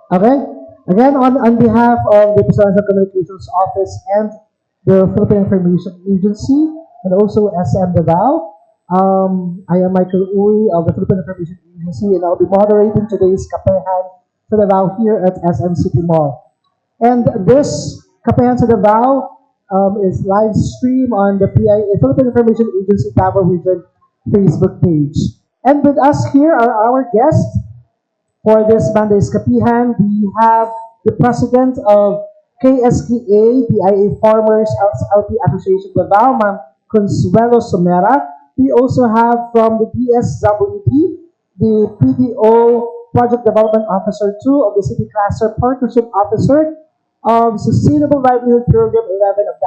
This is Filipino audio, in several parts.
Okay? Again, on behalf of the Presidential Communications Office and the Philippine Information Agency, and also SM Davao, I am Michael Uy of the Philippine Information Agency, and I'll be moderating today's Kapehan sa Davao here at SM City Mall. And this Kapehan sa Davao is live stream on the PIA, Philippine Information Agency Davao Region Facebook page. And with us here are our guests. For this Monday's Kapihan, we have the president of KSKA, PIA Farmers LP Association Davao, Ma'am Consuelo Somera. We also have from the DSWD, the PDO Project Development Officer 2 of the City Cluster Partnership Officer of Sustainable Livelihood Program 11 of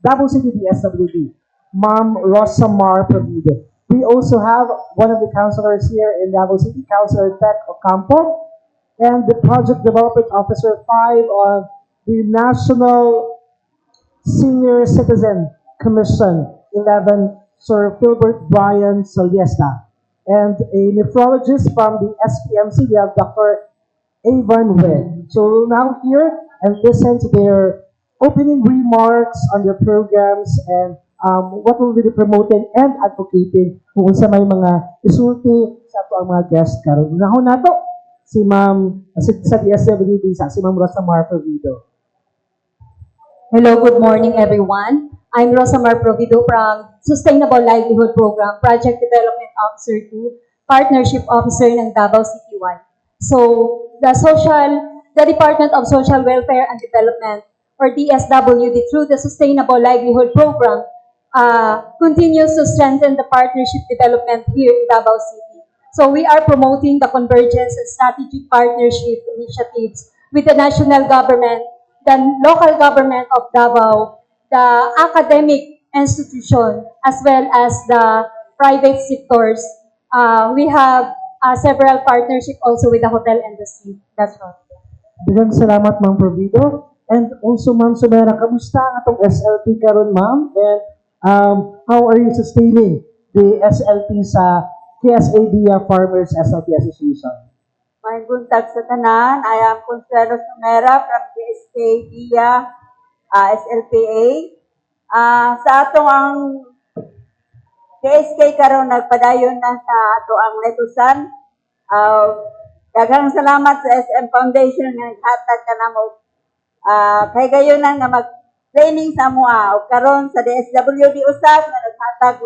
Davao City DSWD, Ma'am Rosamar Provido. We also have one of the councilors here in Davao City, Councilor Tech Ocampo, and the Project Development Officer 5 of the National Senior Citizen Commission 11, Sir Philbert Brian Saliesta. And a nephrologist from the SPMC, we have Dr. Avon Wed. So we'll now hear and listen to their opening remarks on their programs and what will be promoting and advocating kung sa may mga isulti sa ato ang mga guest karon. Unahon nato si Ma'am sa DSWD si Ma'am Rosamar Provido. Hello, good morning everyone. I'm Rosamar Provido from Sustainable Livelihood Program, Project Development Officer 2, Partnership Officer ng Davao City 1. So, the Department of Social Welfare and Development, or DSWD, through the Sustainable Livelihood Program, continues to strengthen the partnership development here in Davao City. So we are promoting the convergence and strategic partnership initiatives with the national government, the local government of Davao, the academic institution, as well as the private sectors. We have several partnership also with the hotel industry. That's all. Daghang salamat Ma'am Provido. And also Ma'am Somera, kamusta ang atong SLP karon Ma'am? And how are you sustaining the SLP sa KSAD Farmers SLP Association? May buntag sa tanan. I am Consuelo Somera from DSK via SLPA. Sa atong ang KSK karon nagpadayon na sa ato ang letusan. Daghang salamat sa SM Foundation nga naghatag kanamo. Kay gayon nga mag-training sa mua o karon sa DSWD usab nga naghatag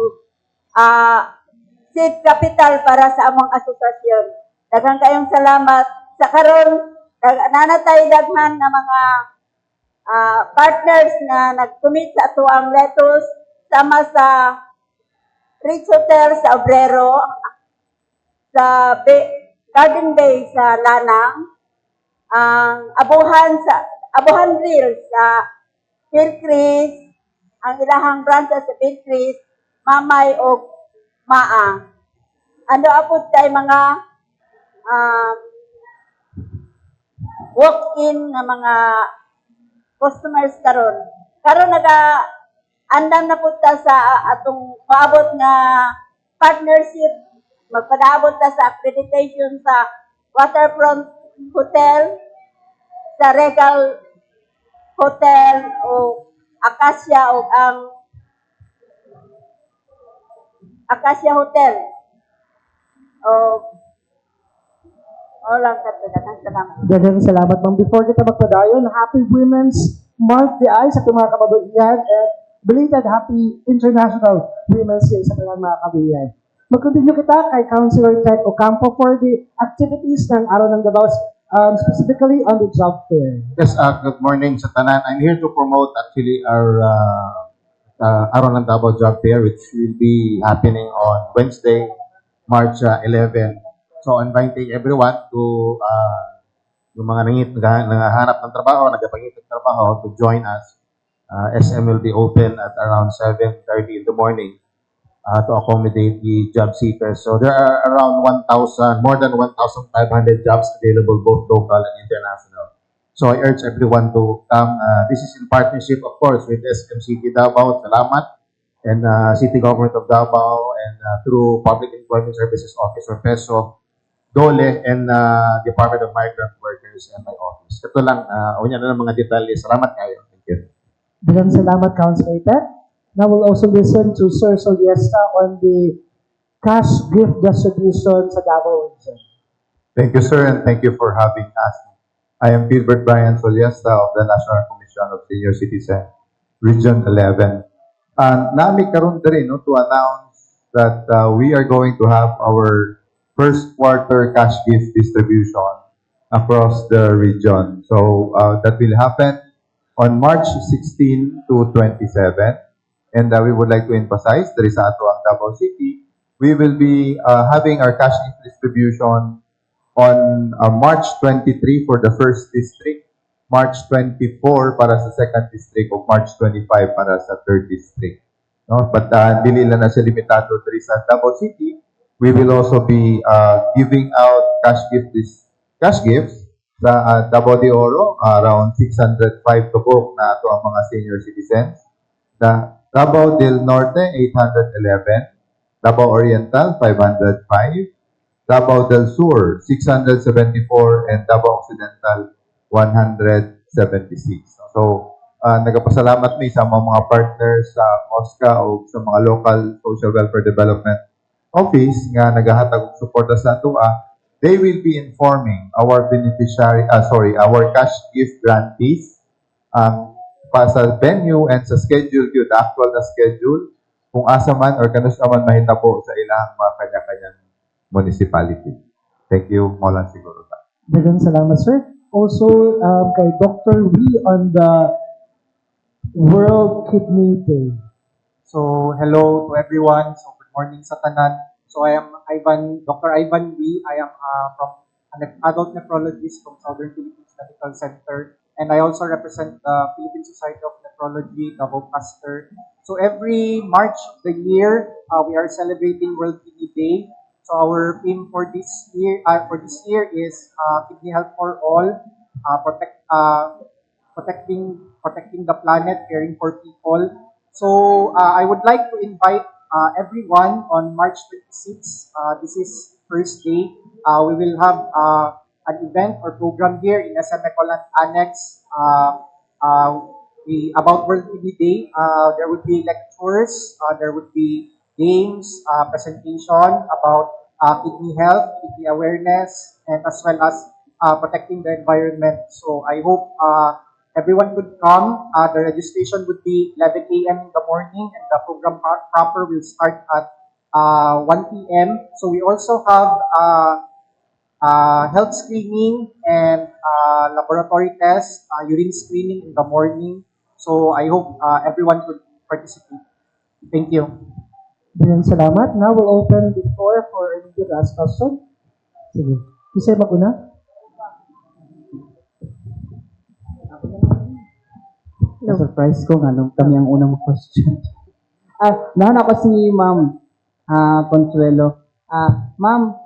seed capital para sa among asosasyon. Daghang kayong salamat sa karon nanatay daghan nga mga partners nga nag-commit sa ato ang lettuce sama sa Rich Hotel sa Obrero, sa Garden Bay sa Lanang, ang Abuhan Grill sa Hillcrest, ang ilahang branch sa Hillcrest, Mamay o Maang. Ano apod kay mga walk-in nga mga customers karon. Karon andam na punta sa atong paabot nga partnership, magpadaabot ta sa accreditation sa Waterfront Hotel, sa Regal Hotel o Acacia o ang Acacia Hotel. Lang kato, daghang salamat. Daghang salamat Ma'am. Before kita magpadayon, Happy Women's Month di ay sa ating mga kababaihan and belated Happy International Women's Day sa ating mga kababaihan. Mag-continue kita kay Councilor Tech Ocampo for the activities ng Araw ng Davao, specifically on the job fair. Yes, good morning sa tanan. I'm here to promote actually our Araw ng Davao Job Fair, which will be happening on Wednesday, March 11. So, inviting everyone to yung mga nangahanap ng trabaho, nagpangit ng trabaho to join us. SM will be open at around 7:30 in the morning to accommodate the job seekers. So there are around more than 1,500 jobs available, both local and international. So I urge everyone to come. This is in partnership, of course, with SMCT Davao, Salamat, and City Government of Davao, and through Public Employment Services Office or PESO. DOLE and Department of Migrant Workers and my office. Ito lang, unya na ng mga detalye. Salamat kayo. Thank you. Daghang salamat, Councilor Ted. Now we'll also listen to Sir Soliesta on the cash gift distribution sa Davao region. Thank you, sir, and thank you for having us. I am Gilbert Brian Soliesta of the National Commission of Senior Citizens, Region 11. And nami karon diri no to announce that we are going to have our first quarter cash gift distribution across the region. So that will happen on March 16 to 27. And we would like to emphasize, there is ato ang Davao City. We will be having our cash gift distribution on March 23 for the first district, March 24 para sa second district, o March 25 para sa third district. No? But dili lang na siya limitado diri sa Davao City. We will also be giving out cash gifts sa Davao de Oro, around 605 tubok na ito ang mga senior citizens. Davao del Norte, 811. Davao Oriental, 505. Davao del Sur, 674. And Davao Occidental, 176. So, nagapasalamat mi sa mga partners sa OSCA o sa mga local social welfare development office nga nagahatag og suporta sa atua. They will be informing our our cash gift grantees pa sa venue and sa schedule yun, the actual na schedule, kung asa man or kanus man mahitabo sa ilang mga kanya-kanyang municipality. Thank you, Molan siguro. Daghang salamat, sir. Also, kay Dr. Wee on the World Kidney Day. So, hello to everyone. So, good morning sa tanan. So, I am Dr. Ivan Wee. I am from an adult nephrologist from Southern Philippines Medical Center. And I also represent the Philippine Society of Nephrology, Davao Pasteur. So, every March of the year, we are celebrating World Kidney Day. So, our theme for this year is Kidney Health for All, protecting the planet, caring for people. So I would like to invite everyone on March 26. This is first day. We will have an event or program here in SM Ecoland Annex about World Kidney Day. There would be lectures, there would be games, presentation about kidney health, kidney awareness, and as well as protecting the environment. So I hope everyone could come. The registration would be 11 a.m. in the morning, and the program proper will start at 1 p.m. So we also have health screening and laboratory tests, urine screening in the morning. So I hope everyone could participate. Thank you. Daghang salamat. Now we'll open the floor for any last question. Sige. Kisay maguna? Surprise ko nga nung kami ang unang question. Nahan ako si Ma'am Consuelo. Ma'am,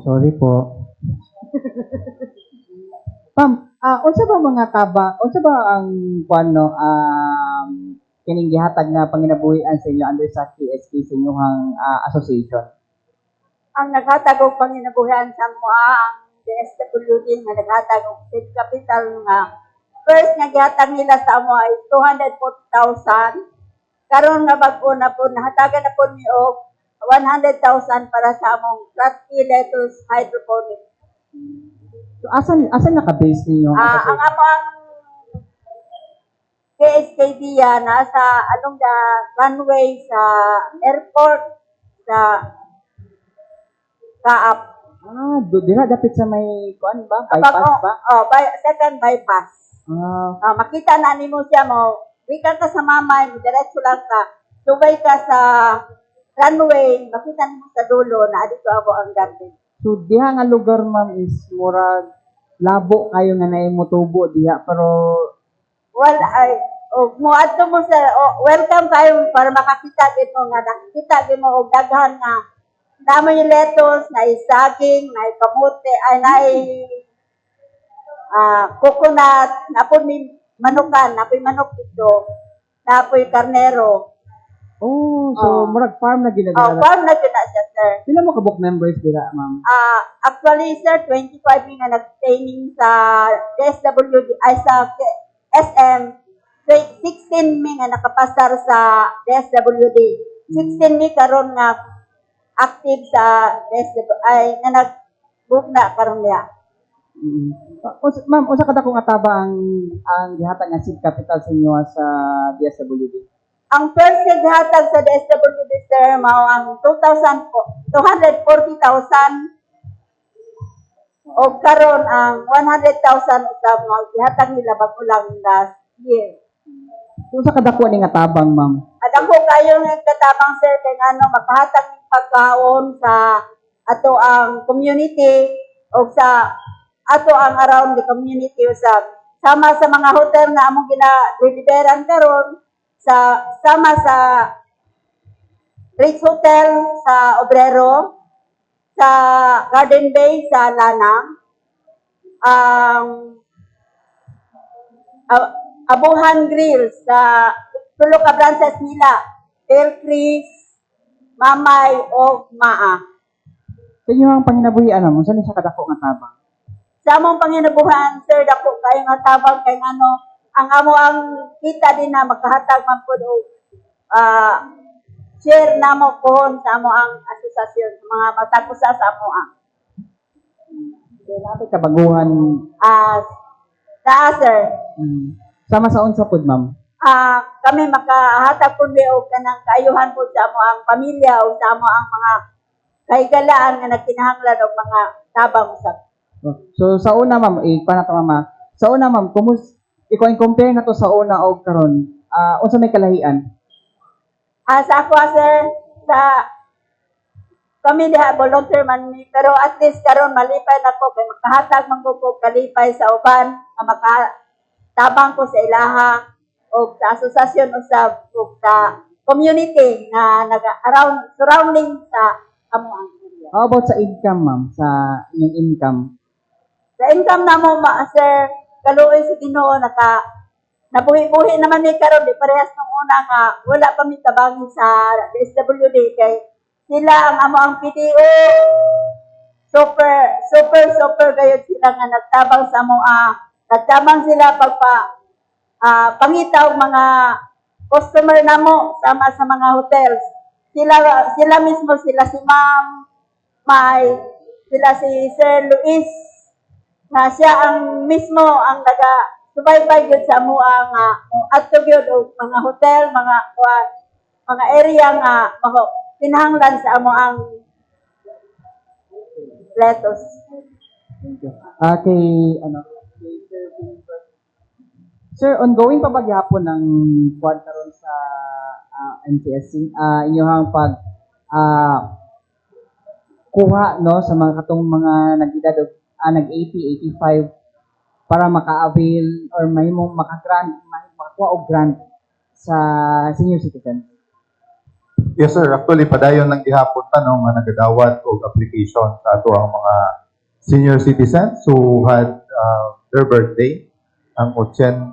sorry po. Ma'am, unsa ba mga unsa ba ang kuano kining gihatag na panginabuhian sa inyo under sa KSK sa inyong association? Ang naghatag og panginabuhian sa mga ang DSWD nga naghatag og seed capital nga first nga gihatag nila sa amo ay 240,000. Karon nga bag-o na po nahatagan na po ni og 100,000 para sa among flat-tea lettuce hydroponic. So asan naka-base ninyo? Ang among KSKD nasa along the runway sa airport sa Kaap. Dira dapat sa may kuan ba? Bypass ba? Second bypass. Makita na nimo siya mo. Wika ka sa mamay, diretso lang ka. Subay ka sa runway, makita nimo sa dulo na adito ako ang garden. So diha nga lugar ma'am is murag labo kayo nga naay motubo diha pero mo adto mo sa welcome kayo para makakita gid mo nga nakita gid mo og daghan nga naman yung lettuce, na saging, na kamote, ay na coconut, na po may manukan, na po manok ito, na po karnero. Oh, so Oh. murag farm na Oh, ginadala. farm na yun na siya, sir. Pila mo ka book members dira, ma'am? Actually, sir, 25 mi nga nag-training sa DSWD, ay sa SM. 16 mi nga nakapasar sa DSWD. 16 mi karon nga active sa DSWD, ay nga nag-book na karon niya. Ma'am, unsa kada kung ataba ang gihatag nga seed capital sa inyo sa DSWD? Ang first naghatag sa DSWD, sir, mao ang 240,000 o karon ang 100,000 usab nga gihatag nila bago lang last year. Unsa kada ko ning atabang, ma'am? At ako kayo ng katabang, sir, kay ano makahatag ng pagkaon sa ato ang community o sa ato ang around the community usab. Sama sa mga hotel nga among gina-deliveran karon sa sama sa Ritz Hotel sa Obrero, sa Garden Bay sa Lanang, Abuhan Grill sa tulo ka branches nila, Elcris, Mamay o Maa. Sa inyo ang panginabuhian, ma'am, unsa ni sa kada ko nga atabang? Sa among panginabuhan, sir, dako kayo nga tabang kay ano, ang amo ang kita din na makahatag man pud og share namo pohon sa amo ang asosasyon sa mga matakusa sa amo ang Kaya natin kabaguhan, sir. sama sa unsa pud, ma'am? Kami makahatag pud og kanang kaayuhan pud sa amo ang pamilya o sa amo ang mga kahigalaan nga nagkinahanglan og mga tabang usab. So sa una, ma'am, paano to, mama? Sa una, ma'am, ikaw compare na to sa una o karon, unsa may kalahian? Sa ako, sir, sa kami diha volunteer man mi, pero at least karon malipay na ko kay makahatag man ko kalipay sa uban nga makatabang ko sa ilaha o sa asosasyon usab o sa community nga around surrounding sa amo ang area. How about sa income, ma'am? Sa inyong income? Sa income namo sir, kaluoy sa Ginoo nabuhi-buhi naman mi karon di parehas nung una nga wala pa mi tabangin sa DSWD kay sila ang amo ang PTO super gayud sila nga nagtabang sa amo nagtabang sila pangitaw mga customer namo sama sa mga hotels sila mismo sila si Ma'am May sila si Sir Luis na siya ang mismo ang subaybay gyud sa amo ang adto gyud og mga hotel, mga area nga kinahanglan sa amo ang lettuce. Kay Sir, ongoing pa ba gyapon ng quad karon sa NCSC? Inyong pag kuha no sa mga katong mga nag-edad nag-80, 85 para maka-avail or may mong makakuha og grant sa senior citizen. Yes, sir. Actually, padayon ng gihapon tanong nga nagadawat og application sa ato ang mga senior citizens who had their birthday. Ang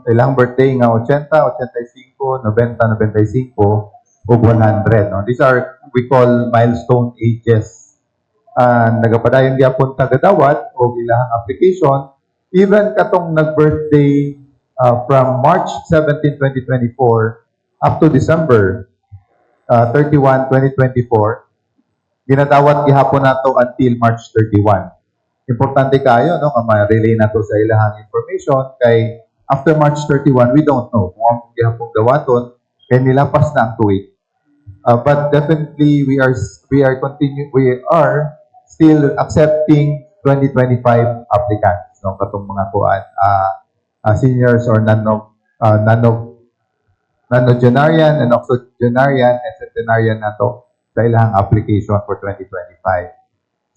ilang birthday nga 80, 85, 90, 95, ug 100. No? These are, we call milestone ages. Nagapadayon gihapon tagadawat og ilahang application. Even katong nag-birthday from March 17, 2024 up to December 31, 2024, ginadawat gihapon nato until March 31. Importante kayo no nga ma-relay nato sa ilahang information kay after March 31 we don't know kung ang gihapon dawaton kay nilapas na ang tuig. But definitely we are still accepting 2025 applicants no katong mga kuan seniors or nanogenarian and octogenarian and centenarian nato sa ilahang application for 2025.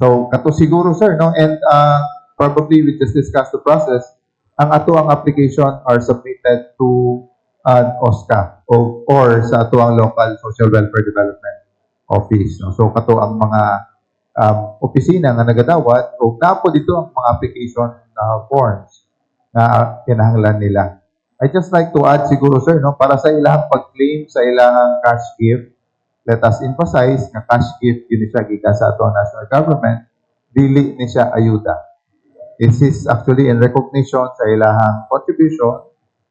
So kato siguro sir no and probably we just discussed the process. Ang ato ang application are submitted to OSCA or sa ato ang local social welfare development office no. So kato ang mga opisina nga nagadawat o napo dito ang mga application forms na kinahanglan nila. I just like to add siguro sir no para sa ilahang pag-claim sa ilahang cash gift let us emphasize nga cash gift yun siya gikan sa ato national government, dili ni siya ayuda. This is actually in recognition sa ilahang contribution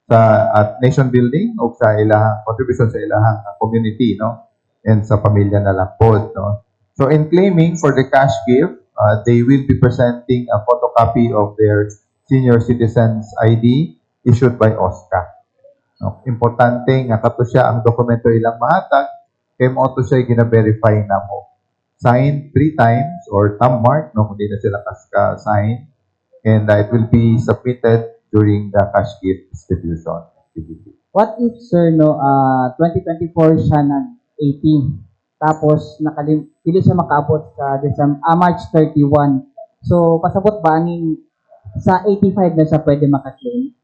sa at nation building o sa ilahang contribution sa ilahang community, no, and sa pamilya na lang pod, no. So in claiming for the cash gift, they will be presenting a photocopy of their senior citizens ID issued by OSCA. No? Importante nga kato siya ang dokumento ilang mahatag kay mo to siya gina-verify na mo. Sign 3 times or thumb mark, no, kung di na sila sign, and it will be submitted during the cash gift distribution activity. What if, sir, no, 2024 siya nag-18, tapos dili siya makaabot sa March 31. So, pasabot ba aning sa 85 na siya pwede makaklaim?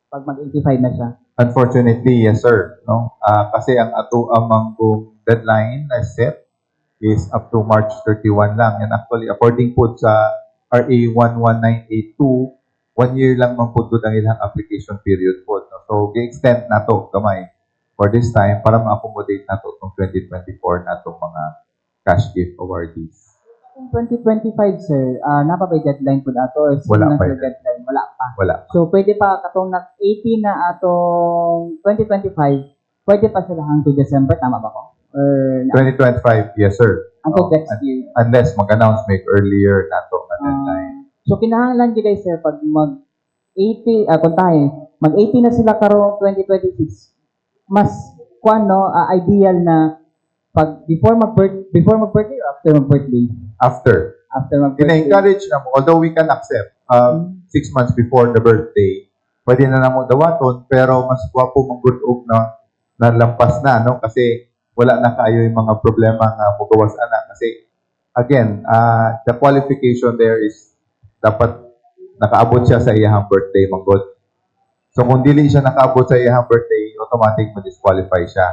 Pag mag-85 na siya. Unfortunately, yes sir. No? Kasi ang ato amang deadline na set is up to March 31 lang. And actually, according po sa RA 11982, 1 year lang man po ang ilang application period po. No? So, gi-extend na to gamay for this time para ma-accommodate na to itong 2024 na itong mga cash gift awardees. Kung 2025, sir, napabay deadline po na ito or Wala na pa sir yun. deadline? Wala pa. Wala. So, pwede pa katong nag-18 na atong 2025, pwede pa sila hanggang December, tama ba ko? Or 2025, yes sir. hanggang Oh, next year? Unless mag-announce make earlier na to na deadline. So, kinahanglan gid sir, pag mag-80, kung tayo, mag-80 na sila karong 2026, mas, ideal na pag before mag-birthday or after mag-birthday? After. After mag-birthday. Ina-encourage na mo, although we can accept 6 months before the birthday, pwede na lang mo dawaton, pero mas gwapo mong good na nalampas na, no? Kasi wala na kayo yung mga problema nga mugawas ana. Kasi, again, the qualification there is dapat nakaabot siya sa iyahang birthday, manggod. So, kung dili siya nakaabot sa iyahang birthday, automatic ma-disqualify siya.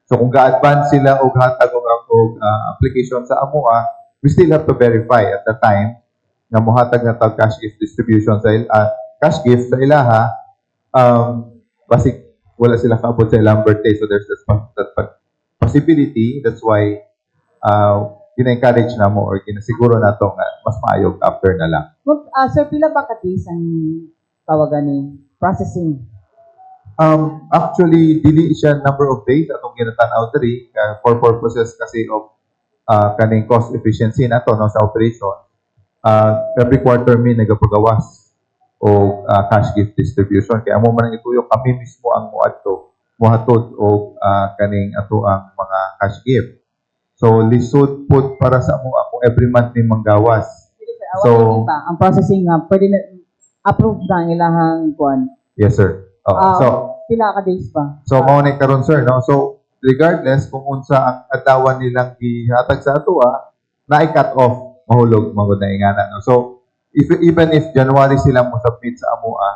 So, kung ga-advance sila o hatag o application sa AMUA, we still have to verify at the time na muhatag na tag cash gift distribution sa cash gift sa ilaha, basic wala sila kaabot sa ilang birthday, so there's that possibility. That's why gina-encourage na mo or ginasiguro na to nga mas maayog after na lang. Sir, pila ba ka-days ang tawagan ni processing? Actually, dili siya number of days atong ginatanaw diri for purposes kasi of kaning cost efficiency nato no sa operation. Every quarter may nagapagawas o cash gift distribution kaya amo man ituyo kami mismo ang muhatod o kaning ato ang mga cash gift. So lisod pud para sa amo ako every month may manggawas. So Ang processing nga pwede na approve na ang ilahang kuan. yes sir. So Pila ka days pa? So, mao na karon sir, no? So, regardless kung unsa ang adlawan nilang gihatag sa ato, na-cut off, mahulog, magod na ingana, no? So, even if January sila mo submit sa AMUA,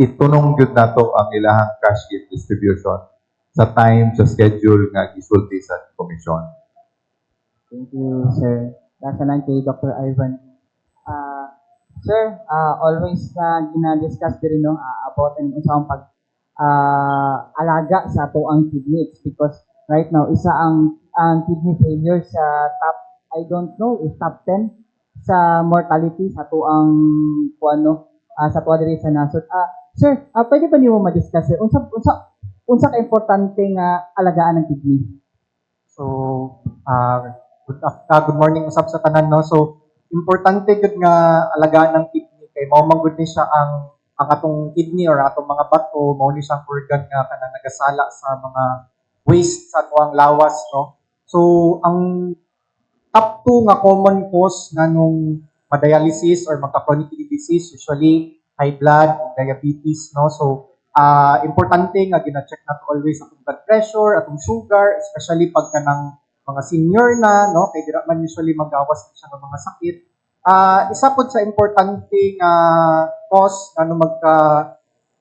itunong gyud nato ang ilahang cash gift distribution sa time, sa schedule nga gisulti sa commission. Thank you, sir. Nasa lang kay Dr. Ivan. Sir, always na gina-discuss din no, about ang usang alaga sa ato ang kidneys because right now isa ang kidney failure sa top, I don't know if top 10 sa mortality sa ato ang sa ato diri sa nasod. Sir, pwede ba niyo ma-discuss sir unsa ka importante nga alagaan ng kidney? So, good morning usab sa tanan no. So, importante gud nga alagaan ng kidney kay mao man gud ni siya ang atong kidney or atong mga bato mao ni siyang organ nga kanang nagasala sa mga waste sa atong lawas no. So, ang top 2 nga common cause nganong ma-dialysis or magka-chronic kidney disease usually high blood, diabetes no. So, importante nga gina-check nato always atong blood pressure, atong sugar, especially pag kanang mga senior na, no? Kay dira man usually magawas na siya ng mga sakit. Isa po sa importante nga cause ano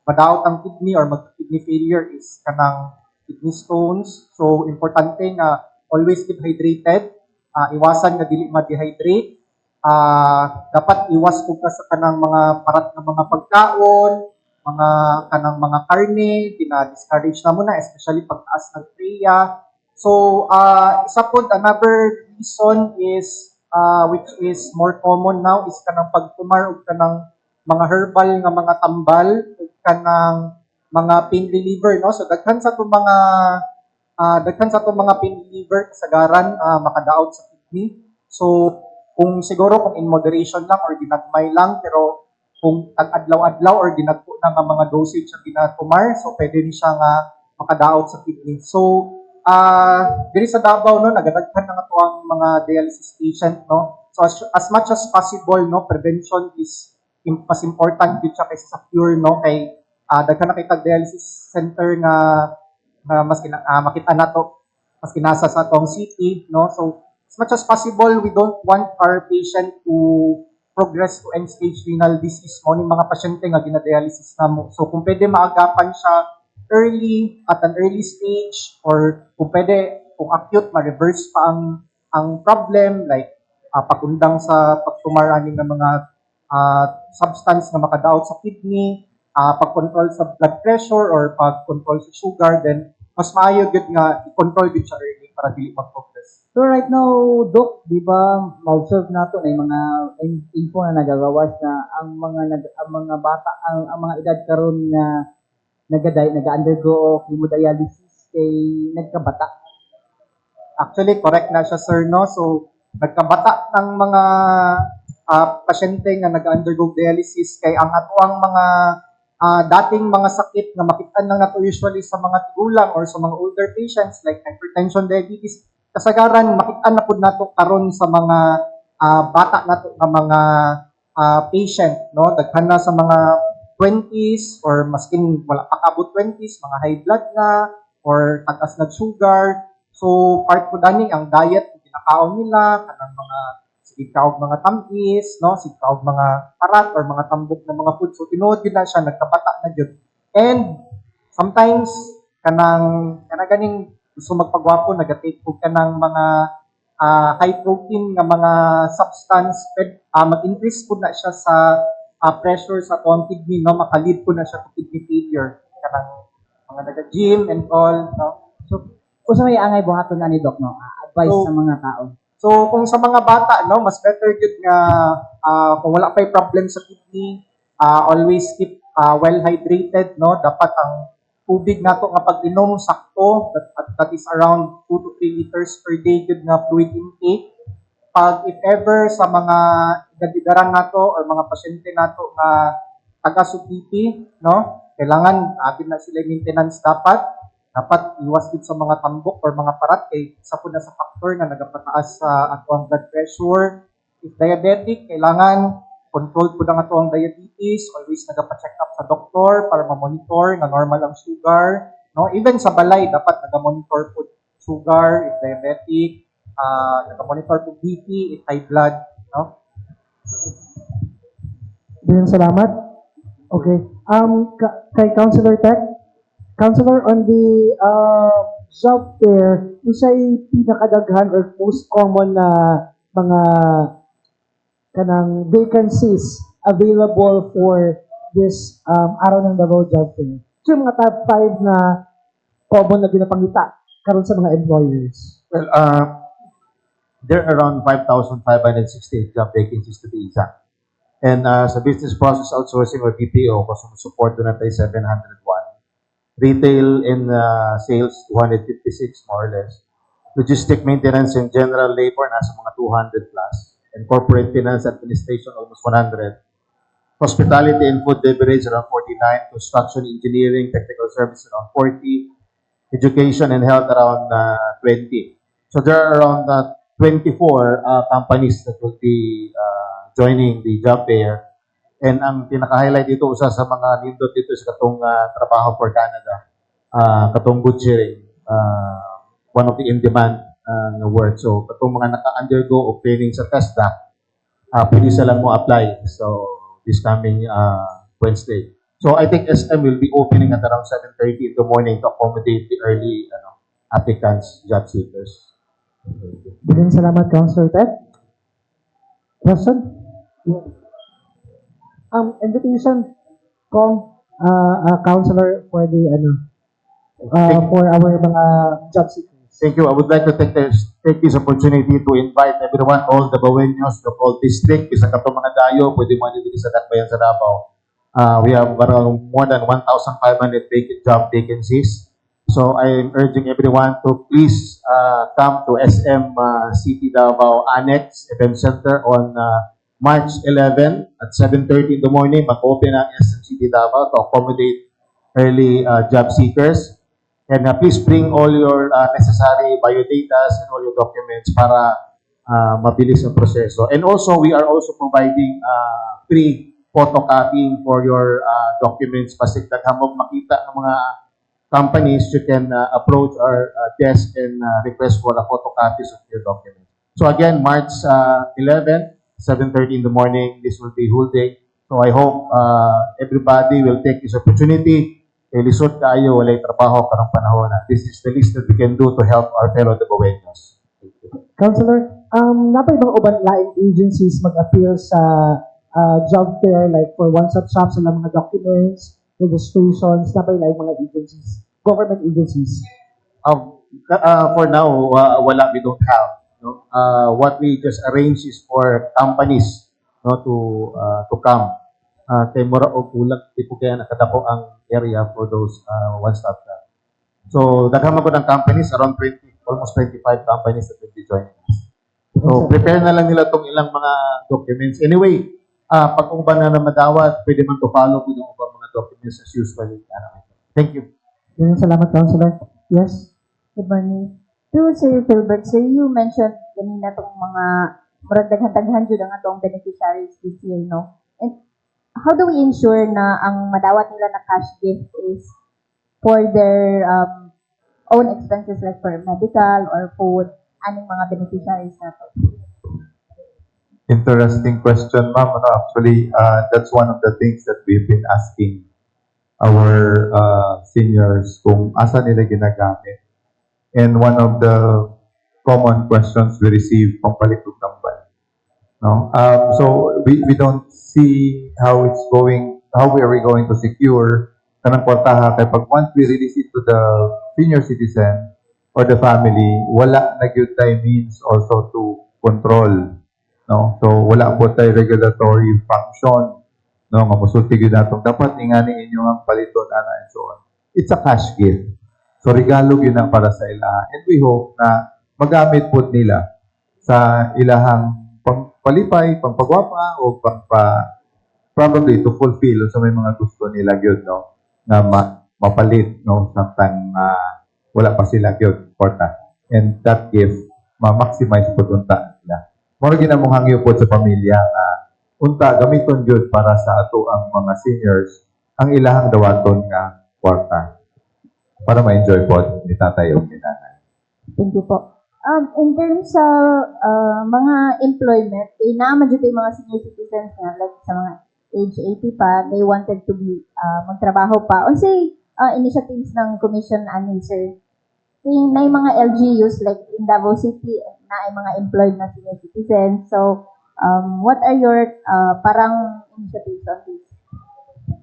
madaot ang kidney or mag-kidney failure is kanang kidney stones. So, importante nga always keep hydrated. Iwasan nga dili ma-dehydrate. Dapat iwas po ka sa kanang mga parat na mga pagkaon, mga kanang mga karne, dina-discourage na muna, especially pagtaas ng treya. So, isa po, another reason is, which is more common now, is kanang pagtumar og kanang mga herbal nga mga tambal, ug kanang mga pain reliever, no? So, daghan sa itong mga pain reliever kasagaran makadaot sa kidney. So, kung siguro kung in moderation lang or ginagmay lang, pero kung adlaw-adlaw or ginagpo na nga mga dosage ang ginatumar, so pwede ni siya nga makadaot sa kidney. So, diri sa Davao, no, nagadaghan na nga to ang mga dialysis patient, no. So, as much as possible, no, prevention is mas important gid siya kaysa sa cure, no, kay daghan na kay tag dialysis center nga makita na to mas kinasa sa atong city, no. So, as much as possible, we don't want our patient to progress to end-stage renal disease mo, yung mga pasyente nga ginadialysis na mo. So, kung pwede maagapan siya early, at an early stage, or kung pwede, kung acute, ma-reverse pa ang problem, like pagundang sa pagtumaraning ng mga substance na makadaot sa kidney, pag-control sa blood pressure, or pag-control sa sugar, then mas maayo gud nga i-control gud siya early para dili mag-progress. So right now, Doc, di ba, ma-observe nato na yung mga info na nagagawas na ang mga bata, ang mga edad karon na naga-undergo hemodialysis kay nagkabata. Actually, correct na siya, sir, no? So, nagkabata ng mga pasyente nga nag-undergo dialysis kay ang atuang mga dating mga sakit na makita na nato usually sa mga tigulang or sa mga older patients like hypertension, diabetes, kasagaran makita na pud nato karon sa mga bata nato nga mga patient, no? Daghan na sa mga 20s or maskin wala pa kabot 20s, mga high blood na or tagas na sugar. So part po dani ang diet na kinakaon nila kanang mga sigkaog mga tamis, no, sigkaog mga parat or mga tambok na mga food. So tinuod gid na siya nagkabata na gyud. And sometimes kanang ganing gusto magpagwapo nagatake og kanang mga high protein nga mga substance, mag-increase po na siya sa pressure sa atong kidney, no, makalid po na siya to kidney failure kanang mga naga-gym and all, no. So, kung sa may angay buhaton na ni Doc, no, advice So, sa mga tao. So kung sa mga bata, no, mas better gud nga kung wala pay problem sa kidney, always keep well hydrated, no. Dapat ang tubig nato nga pag-inom sakto, that is around 2 to 3 liters per day gud nga fluid intake. Pag if ever sa mga edad-edaran nato or mga pasyente nato nga taga-subiti, no, kailangan agad na sila maintenance dapat iwas gid sa mga tambok or mga parat kay isa po na sa factor nga nagapataas sa atong blood pressure. If diabetic, kailangan control po ang atong diabetes, always nagapa-check up sa doktor para ma-monitor nga normal ang sugar, no. Even sa balay dapat naga-monitor po sugar if diabetic, naga-monitor po BP if high blood, no. Bien, salamat. Okay. Kay Councilor Tech, Councilor, on the job fair, isa'y pinakadaghan or most common na mga kanang vacancies available for this araw ng Davao Job Fair. So, yung mga top 5 na common na ginapangita karon sa mga employers. Well, there are around 5,568 job vacancies to be exact. And sa business process outsourcing or BPO, customer support doon natin 701. Retail and sales, 256 more or less. Logistic maintenance and general labor, nasa mga 200 plus. And corporate finance administration, almost 100. Hospitality and food beverage, around 49. Construction, engineering, technical services, around 40. Education and health, around 20. So there are around 24 companies that will be joining the job fair. And ang pinaka-highlight dito, usa sa mga nindot dito sa katong trabaho for Canada, katong good sharing, one of the in-demand na work. So, katong mga naka-undergo o training sa TESDA, pwede silang mo apply. So, this coming Wednesday. So, I think SM will be opening at around 7:30 in the morning to accommodate the early applicants, job seekers. Bien, salamat, Councilor Tech. Question? Invitation kong counselor for the for our mga job seekers. Thank you. I would like to take this opportunity to invite everyone, all the Baweños, the whole district, isa ka to mga dayo, pwede mo dito sa Dakbayan sa Davao. We have around more than 1,500 vacant job vacancies. So I am urging everyone to please come to SM City Davao Annex Event Center on March 11 at 7:30 in the morning. Mag-open ang SM City Davao to accommodate early job seekers. And please bring all your necessary biodata and all your documents para mabilis ang proseso. And also, we are also providing free photocopying for your documents. Basta naghamog makita ng mga companies, you can approach our desk and request for the photocopies of your documents. So again, March 11, 7:30 in the morning, this will be whole day. So I hope everybody will take this opportunity. Lisod kayo, walay trabaho karong panahon na. This is the least that we can do to help our fellow Dabaweños. Counselor, napay bang uban laing agencies mag-appear sa job fair, like for one-stop shops sa mga documents, registrations, napay laing mga agencies, government agencies? For now, wala, we don't have. No? What we just arrange is for companies, no, to come. Kay mura o kulang, tipo kaya nakadako ang area for those one-stop shop. So, daghan ko ng companies, around 20, almost 25 companies that will be joining us. So, prepare na lang nila itong ilang mga documents. Anyway, pag uban na madawat, pwede man to follow kung yung ubang mga documents as usually. Thank you. Salamat, Counselor. Yes? Good morning. To Sir Philbert, sir, you mentioned kanina itong mga murag daghan-daghan jud ang atong beneficiaries this year, no? And how do we ensure na ang madawat nila na cash gift is for their own expenses like for medical or food, aning mga beneficiaries nato? Interesting question, ma'am. Actually, that's one of the things that we've been asking our seniors kung asa nila ginagamit. And one of the common questions we receive, pampalit og tambal. No? So we don't see how it's going, how we are going to secure kanang kwartaha kay pag once we release it to the senior citizen or the family, wala na gyud tay means also to control. No? So wala po tay regulatory function, no, nga musulti gyud natong dapat ingani inyo ang paliton ana and so on. It's a cash gift. So regalo gyud na para sa ila, and we hope na magamit po nila sa ilahang pangpalipay, pangpagwapa o probably to fulfill sa may mga gusto nila gyud, no, na mapalit, no, samtang wala pa sila gyud important. And that gift ma-maximize po unta nila. Mao ginamong hangyo po sa pamilya nga unta gamiton gyud para sa ato ang mga seniors ang ilahang dawaton nga kwarta para ma-enjoy po ni tatay o ni nanay. Thank you po. In terms sa mga employment, naman dito yung mga senior citizens nga, like sa mga age 80 pa, they wanted to be magtrabaho pa. Unsay initiatives ng Commission ani, sir? Na yung mga LGUs, like in Davao City, na ay mga employed na senior citizens. So, what are your parang initiatives on this?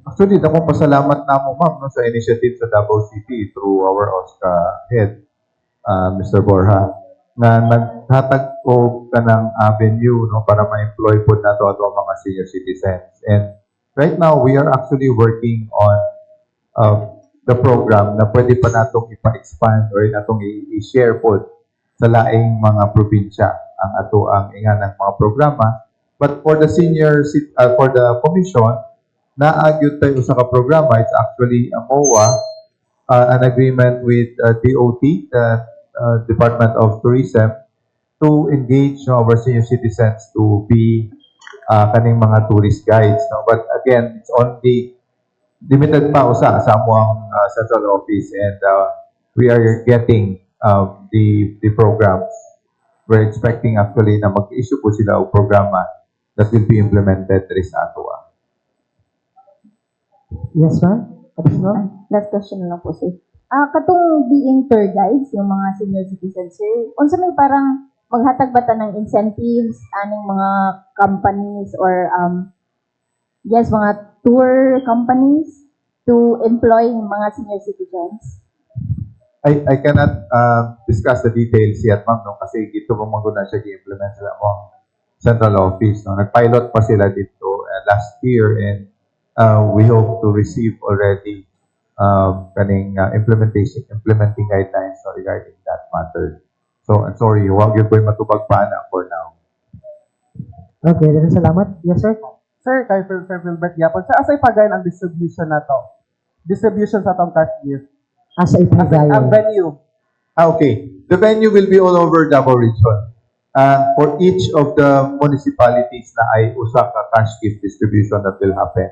Actually, akong pasalamat na mo, ma'am, no, sa initiative sa Davao City through our OSCA head, Mr. Borja, na naghatag po ka ng avenue, no, para ma-employ po nato ato ang mga senior citizens. And right now, we are actually working on the program na pwede pa natong ipa-expand or natong i-share po sa laing mga probinsya ang ato ang inganang mga programa. But for the for the commission, naagyod tayo sa programa, it's actually a MOA, an agreement with DOT, the Department of Tourism, to engage our senior citizens to be kaning mga tourist guides. No? But again, it's only limited pa usa sa amuang central office, and we are getting the programs. We're expecting actually na mag-issue po sila o programa that will be implemented rin sa ato. Yes, ma'am? Additional? Last question na lang po, sir. Katong being tour guides, yung mga senior citizens, sir, unsa may parang maghatag bata ng incentives, aning mga companies or mga tour companies to employ mga senior citizens? I cannot discuss the details yet, ma'am, no? Kasi dito mo maguna siya i-implement sa among central office. No? Nag-pilot pa sila dito last year and we hope to receive already kaning implementing guidelines no, regarding that matter. So, I'm sorry, huwag yun po yung matubag pa na for now. Okay, daghang salamat. Yes, sir. Sir, kay Sir Philbert Yapon, sir, asay pagayon ang distribution na to? Distribution sa tong cash gift. Asa Ang ipagayon. venue. Okay. The venue will be all over Davao Region. For each of the municipalities na ay usa ka cash gift distribution that will happen.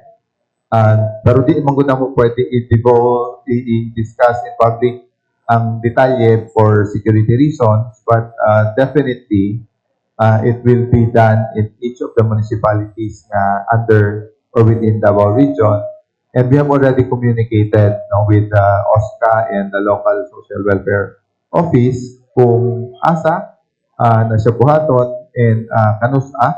Pero di man gud mo pwede i-discuss in public ang detalye for security reasons, but definitely it will be done in each of the municipalities na under or within Davao Region. And we have already communicated with OSCA and the local social welfare office kung asa na siya buhaton and kanusa.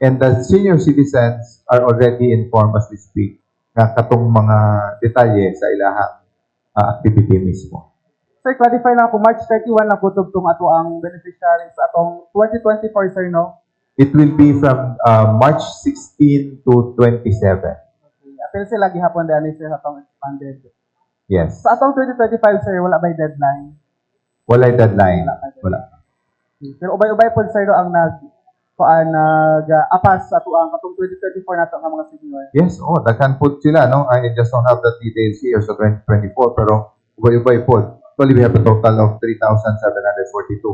And the senior citizens are already informed as we speak na katong mga detalye sa ilahang activity mismo. Sir, clarify lang ako, March 31 lang kutob tong ato ang beneficiaries atong 2024, sir, no? It will be from March 16 to 27. Apil sila gihapon dali sir atong expanded. Yes. Sa atong 2025, sir, wala by deadline. Walay deadline. Wala. Pero ubay-ubay po, sir, no, ang nag-apas sa ato ang atong 2024 nato nga mga senior. Yes, daghan po sila, no? I just don't have the details here sa 2024, pero ubay-ubay po. Actually, we have a total of 3,742.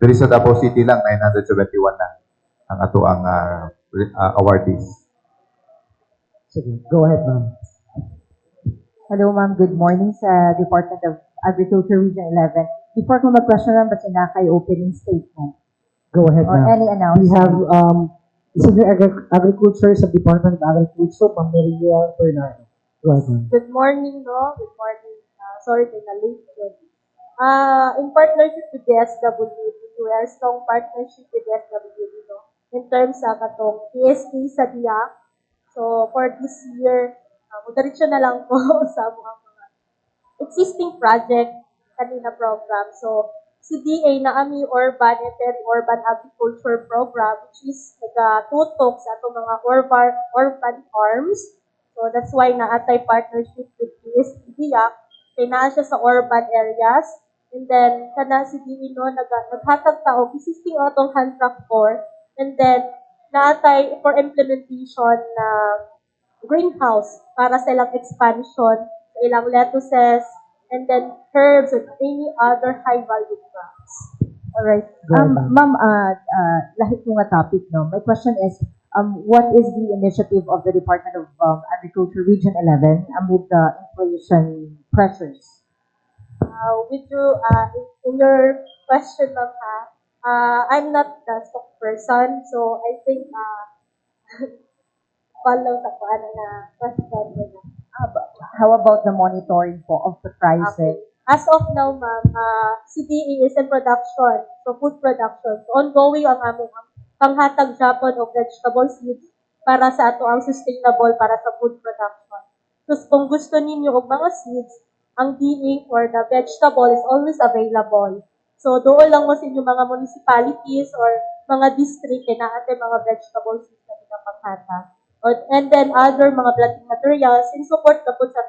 There is sa Davao City lang, 971 na ang ato ang awardees. Sige, go ahead, ma'am. Hello, ma'am. Good morning sa Department of Agriculture Region 11. Before ko mag-question lang, ba't sinakay opening statement Go ahead, or ma'am. any We announcement? have Senior Agriculture sa Department of Agriculture, Ma'am Maria Bernardo. Go ahead, ma'am. Good morning, no? Good morning. Sorry for the late yun. In partnership with the SWD, we are strong partnership with the SWD, no? In terms sa katong PSK sa DIA. So, for this year, modernisyo na lang po sa mga existing project kanina program. So, si DA na ami urban and peri-urban agriculture program, which is nagatutok sa atong mga urban farms. So, that's why naatay partnership with PSDIA. Kaya siya sa urban areas. And then, kana si DA no, naghatag ta og existing atong hand tractor. And then, naatay for implementation na greenhouse para sa ilang expansion, sa ilang lettuces, and then herbs and any other high-value crops. Alright. Go ahead, ma'am. Ma'am, lahit ko nga topic, no? My question is, what is the initiative of the Department of Agriculture Region 11 amid the inflation pressures? With you, in your question, ma'am, I'm not the spokesperson, so I think follow sa paano na question mo na. How about the monitoring po of the pricing? As of now, ma'am, CDE is in production, so food production. So ongoing ang aming panghatag Japan of vegetable seeds para sa ato ang sustainable para sa food production. So kung gusto ninyo og mga seeds, ang DA for the vegetable is always available. So doon lang mo sa inyong mga municipalities or mga district na natin mga vegetable seeds na pinapanghatag. And then other mga planting materials in support na po sa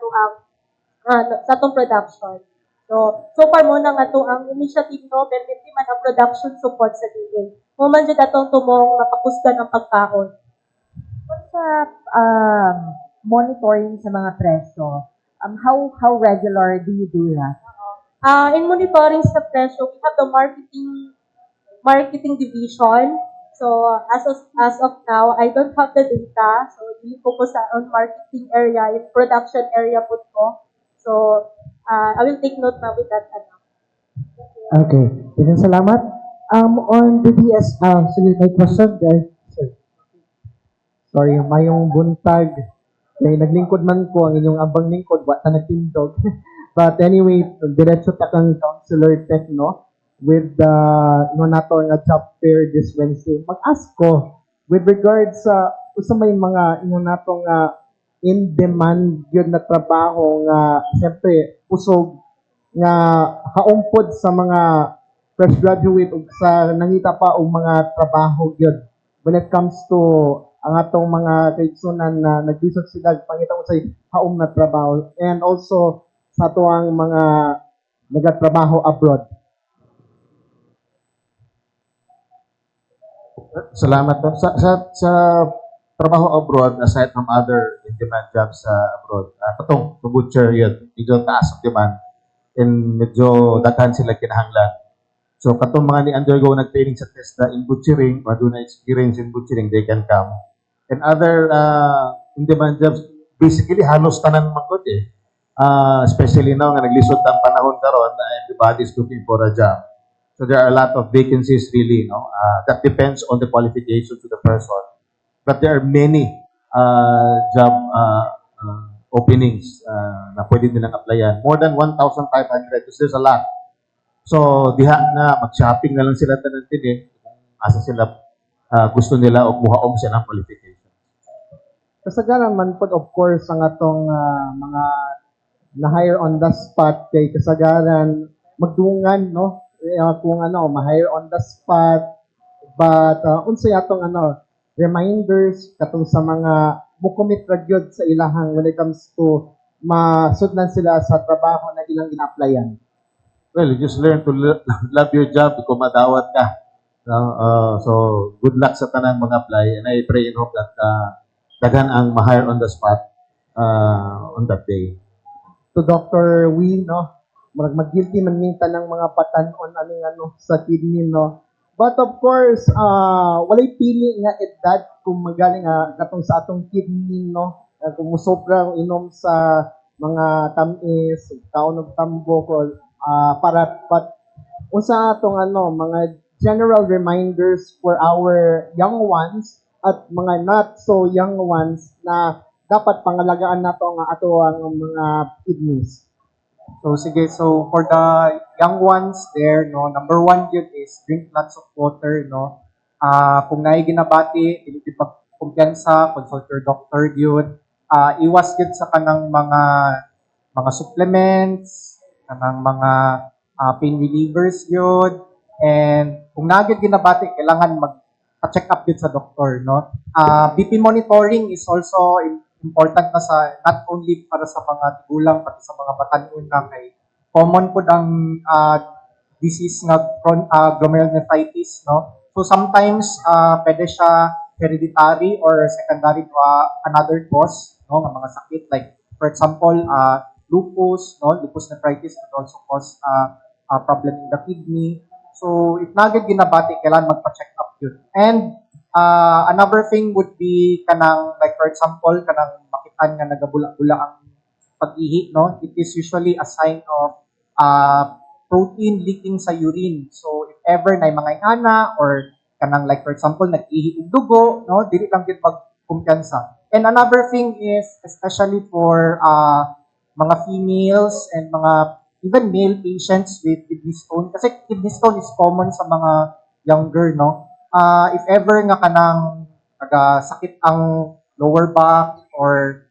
atong production. So far mo na nga to ang initiative no, permiti man ang production support sa DA. Mo man jud atong tumong mapakusgan ang pagkaon. Sa monitoring sa mga presyo, how regular do you do that? In monitoring sa presyo, we have the marketing division. So as of now, I don't have the data. So we focus on marketing area, in production area po ko. So I will take note na with that. Okay. Daghang salamat. On BBS, sige, may question there. Sir. Sorry, mayong buntag. Kaya naglingkod man ko, ang inyong abang lingkod, wata nagtindog. But anyway, diretso ta kang Councilor Tech, no? With the nato nga job fair this Wednesday. Mag-ask ko, with regards sa usa may mga nato nga in demand yun na trabaho nga siyempre usog nga kaumpod sa mga fresh graduate ug sa nangita pa og mga trabaho gyud when it comes to ang atong mga kaigsunan na naglisod sila pangita ko sa haom na trabaho and also sa tuang mga nagatrabaho abroad. Salamat po. Sa trabaho abroad, aside from other in-demand jobs sa abroad, katong to butcher yun, medyo taas ang demand and medyo daghan sila kinahanglan. So katong mga ni-undergo nag-training sa TESDA in butchering or do na experience in butchering, they can come. And other in-demand jobs, basically halos tanan magod eh. Especially now nga naglisod ang panahon karon, everybody's looking for a job. So there are a lot of vacancies really, no? That depends on the qualifications of the person. But there are many job openings na pwede nilang applyan. More than 1,500 because there's a lot. So diha na mag-shopping na lang sila tanan din kung asa sila gusto nila o muhaom silang qualification. Kasagaran man pod of course ang atong mga na-hire on the spot kay kasagaran magdungan no kung ma-hire on the spot but unsay atong reminders katong sa mga mukomit ra gyud sa ilahang when it comes to masudlan sila sa trabaho na ilang ina-applyan. Well, you just learn to love your job kung madawat ka. So good luck sa tanang mga apply and I pray and hope that daghan ang ma-hire on the spot on that day. To Dr. Wee, no, mag-guilty man minta ng mga patanon aning sa kidney, no. But of course, walay pili nga edad kung magaling katong sa atong kidney, no. Kung musobra inom sa mga tamis, kaon og tambok para unsa atong mga general reminders for our young ones at mga not so young ones na dapat pangalagaan nato nga ato ang mga kidneys. So sige, so for the young ones there, no, number one yun is drink lots of water, no. Kung naay ginabati, dili gyud pagkumpiyansa, consult your doctor yun. Iwas yun sa kanang mga supplements, kanang mga pain relievers yun. And kung naagid ginabati, kailangan mag-check up yun sa doktor, no. BP monitoring is also important na sa not only para sa mga tigulang pati sa mga batanon na kay common po ang disease nga glomerulonephritis, no. So sometimes pwede siya hereditary or secondary to another cause, no, ng mga sakit like for example lupus, no, lupus nephritis could also cause a problem in the kidney. So if nagid ginabati kailangan magpa-check up yun. And another thing would be kanang like for example kanang makitaan nga nagabula-bula ang pag-ihi, no. It is usually a sign of protein leaking sa urine. So if ever na mga ingana or kanang like for example nag-ihi og dugo, no, dili lang gid magkumpiyansa. And another thing is especially for mga females and mga even male patients with kidney stone kasi kidney stone is common sa mga younger, no. If ever nga kanang nagasakit ang lower back or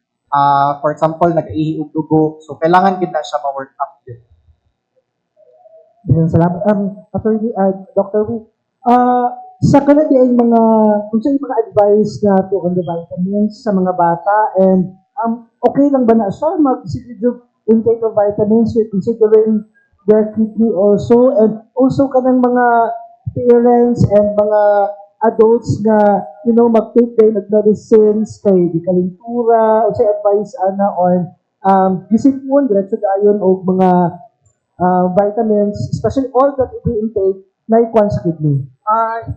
for example nag-ihi og dugo, so kailangan gid na siya ma-work up din. Salamat. Attorney, Dr. Wu, sa kanadi ay kung sa'yo mga advice na to on the vitamins sa mga bata and okay lang ba na siya mag-schedule intake of vitamins considering their kidney also and also kanang mga parents and mga adults na mag-take their medicines kay di kalintura o sa advice on gisipon diretso dayon og mga vitamins, especially all that we intake na ikwan sa kidney.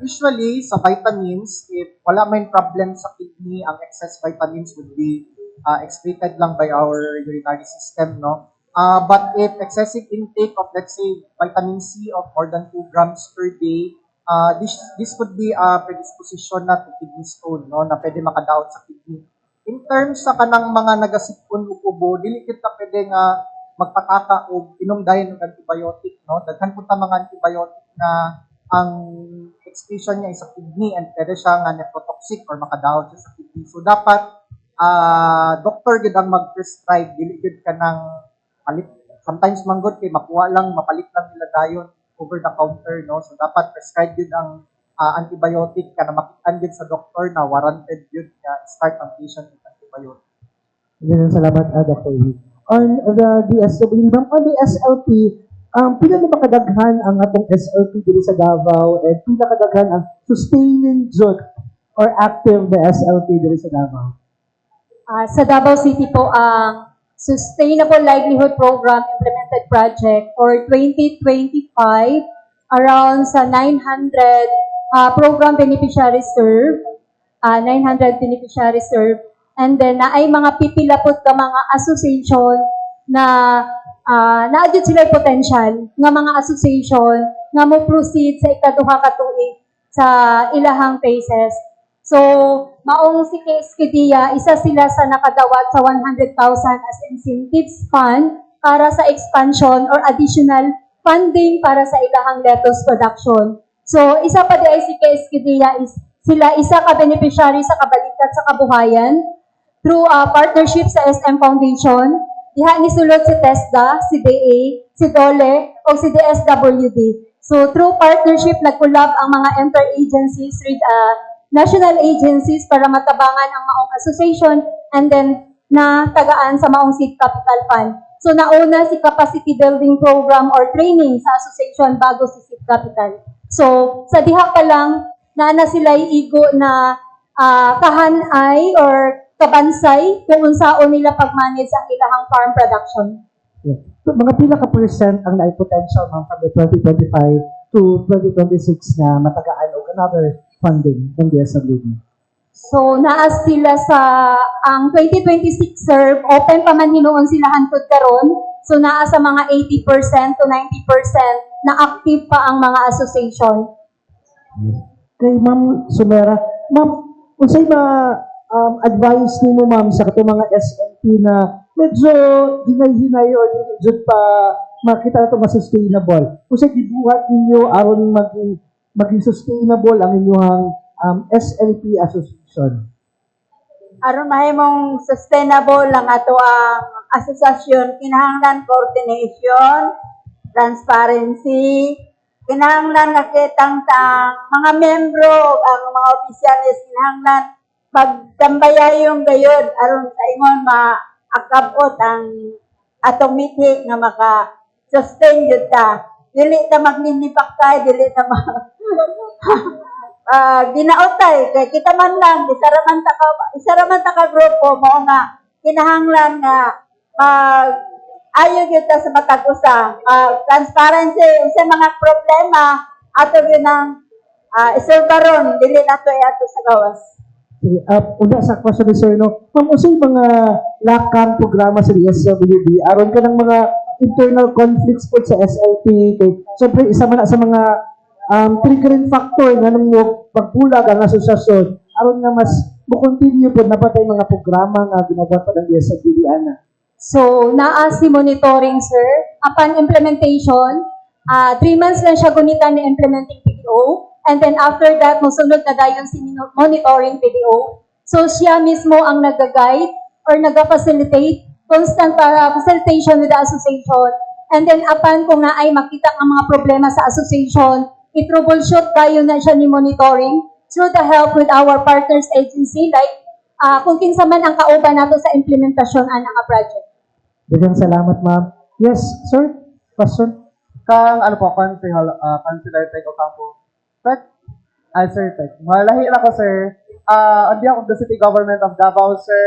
Usually sa vitamins, if wala may problem sa kidney, ang excess vitamins would be excreted lang by our urinary system, no. But if excessive intake of let's say vitamin C of more than 2 grams per day, this could be a predisposition na to kidney stone, no, na pwede makadaot sa kidney. In terms sa kanang mga nagasipon ug ubo, dili kita pwede nga magpataka og inom dayon og antibiotic, no. Daghan pud ta mga antibiotic na ang excretion niya is sa kidney and pwede siya nga nephrotoxic or makadaot siya sa kidney. So dapat doktor gid ang mag-prescribe, dili gid ka nang palit sometimes manggod kay makuha lang, mapalit lang nila dayon over the counter, no? So dapat prescribed yun ang antibiotic ka na makitaan din sa doktor na warranted yun nga start ang patient with antibiotic. Maraming salamat, Dr. Lee. On the DSWD, ma'am, on the SLP, pila na makadaghan ang atong SLP dito sa Davao and pila kadaghan ang sustaining jud or active the SLP dito sa Davao? Sa Davao City po, ang Sustainable Livelihood Program Implemented Project for 2025, around sa 900 program beneficiaries served, 900 beneficiaries served, and then na ay mga pipilapot ka mga association na naadyo sila potential nga mga association nga mo proceed sa ikaduha ka tuig sa ilahang phases. So, maong si KSKDIA, isa sila sa nakadawat sa 100,000 as incentives fund para sa expansion or additional funding para sa ilahang lettuce production. So, isa pa di ay si KSKDIA is sila isa ka beneficiary sa kabalikat sa kabuhayan through a partnership sa SM Foundation. Diha ni sulod si TESDA, si DA, si DOLE, o si DSWD. So, through partnership, nagkulab ang mga interagencies, national agencies para matabangan ang maong association and then na tagaan sa maong seed capital fund. So, nauna si capacity building program or training sa association bago si seed capital. So, sa diha pa lang, na sila igo na kahanay or kabansay kung unsaon nila pag-manage ang ilahang farm production. Yeah. So, mga pila ka percent ang na-potential ma'am from the 2025 to 2026 na matagaan o another funding ng DSWD? So, naas sila sa ang 2026 serve, open pa man hinuon sila hantod karon. So, naas sa mga 80% to 90% na active pa ang mga association. Kay Ma'am Sumera, Ma'am, kung sa'yo advice nimo ma'am sa katong mga SLP na medyo hinay-hinay o medyo pa makita na ito sustainable. Kung sa'yo gibuhat ninyo aron maging sustainable ang inyong SLP association. Aron mahimong sustainable lang ato ang asosasyon, kinahanglan coordination, transparency, kinahanglan nakitang mga membro, ang mga opisyalis, kinahanglan pagtambayayong gayod aron sa ingon maakabot ang atong meeting nga maka-sustain yun ta. Dili ta magninipaktay, dili ta ginaotay kay kita man lang isa raman ta ka grupo mo nga kinahanglan nga ayo gyud ta sa matag usa transparency unsa mga problema ato gyud nang isulbaron dili nato ato sa gawas. Una sa question ni Sir, no? Ma'am, usay mga lakang programa sa DSWD, aron ka ng mga internal conflicts po sa SLP. Siyempre, isa man na sa mga triggering factor nga nung pagbulag ang asosasyon, aron nga mas mo-continue po na patay mga programa nga ginagawa ng DSWD, ana. So, naa si monitoring, sir. Upon implementation, 3 months lang siya gunitan ni implementing PDO. And then after that, musunod na dayon si monitoring PDO. So, siya mismo ang nag-guide or nag-facilitate, constant facilitation with the association. And then upon kung naay makita ang mga problema sa association, i-troubleshoot dayon na siya ni monitoring through the help with our partners agency like kung kinsa man ang kauban nato sa implementasyon ana nga project. Daghang salamat, ma'am. Yes, sir? Question? Kang ano po, Councilor Tek Ocampo. Tek, sir Tek. Malahi na ko, sir. On behalf of the City Government of Davao, sir,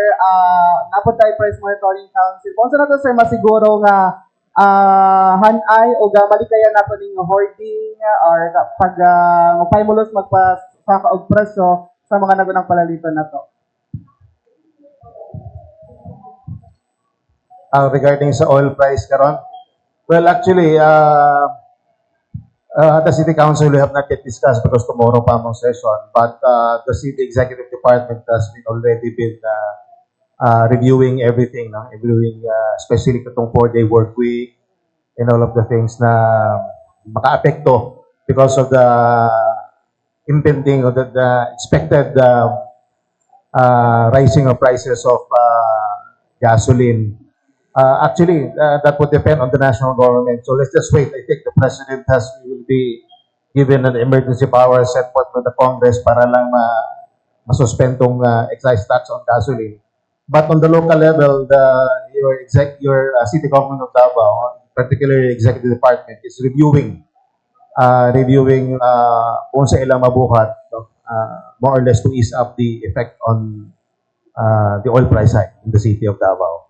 napunta yung Price Monitoring Council. Kung saan na to, sir, masiguro nga hanay o malikayan nato ning hoarding or pag magpaimulos magpasaka og presyo sa mga nagunang palaliton nato. Regarding sa oil price karon, well, actually, the City Council we have not yet discussed because tomorrow pa ang session, but the City Executive Department has been already been reviewing everything, especially itong 4-day work week and all of the things na maka-apekto because of the impending or the expected rising of prices of gasoline Actually, that would depend on the national government. So let's just wait. I think the president will be given an emergency power set forth by the Congress para lang masuspend tong excise tax on gasoline. But on the local level, your city government of Davao, particularly executive department, is reviewing kung sa ilang mabuhat, no, more or less to ease up the effect on the oil price hike in the city of Davao.